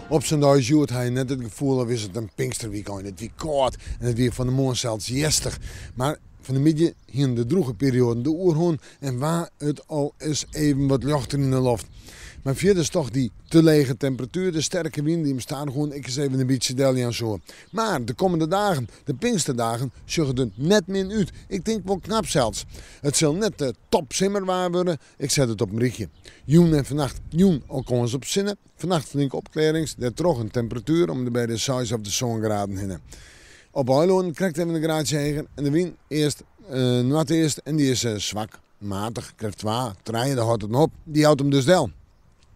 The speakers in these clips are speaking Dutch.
Op zijn dag had hij net het gevoel of is het een Pinksterweekend. Het wie koud en het weer van de morgen zelfs jestig. Maar van de middag hier de droege periode de oerhoorn en waar het al is even wat luchter in de lucht. Maar verder is toch die te lege temperatuur, de sterke wind, die staan gewoon ik eens even een beetje deli aan zo. Maar de komende dagen, de Pinksterdagen, zullen er net min uit. Ik denk wel knap zelfs. Het zal net de top simmerwaar worden. Ik zet het op een berichtje. Joen en vannacht, joen al komen ze op zinnen. Vannacht flink opklarings, er toch een temperatuur om er bij de 6 of de 7 graden heen. Op Eiland krijgt even een graadje heen en de wind eerst, nat eerst en die is zwak, matig, krijgt 2, 3, daar houdt het op. Die houdt hem dus wel.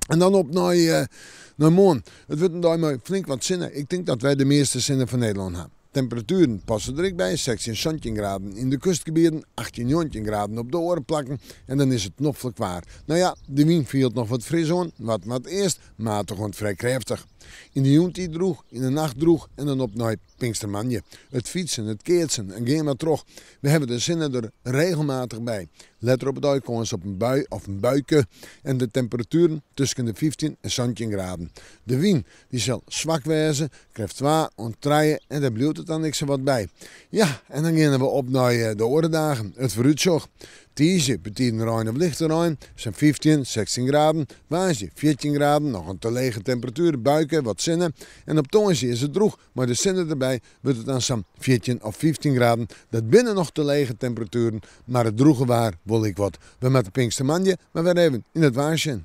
En dan op naar morgen. Het wordt een dag maar flink wat zinnen. Ik denk dat wij de meeste zinnen van Nederland hebben. Temperaturen passen er bij, 16, 17 graden in de kustgebieden, 18, 19 graden op de oren plakken en dan is het nog vlak waar. Nou ja, de wind viel nog wat fris aan, wat eerst, matig en vrij krachtig. In de jontie droeg, in de nacht droeg en dan op naar Pinkstermanje. Het fietsen, het keertsen en geen maar terug. We hebben de zinnen er regelmatig bij. Let erop dat je op een bui of een buikje en de temperaturen tussen de 15 en 17 graden. De wind die zal zwak wezen, krijgt 2 en 3 en daar blijft het dan niks wat bij. Ja, en dan gaan we op naar de orendagen, het vooruitzicht. Tiesje betekent ruim of lichte ruim, zijn 15, 16 graden. Waasje 14 graden, nog een te lege temperatuur, buiken, wat zinnen. En op tongensje is het droeg, maar de zinnen erbij wordt het dan zo'n 14 of 15 graden. Dat binnen nog te lege temperaturen, maar het droege waar wil ik wat. We met de Pinkstermanje, maar weer even in het waarsje.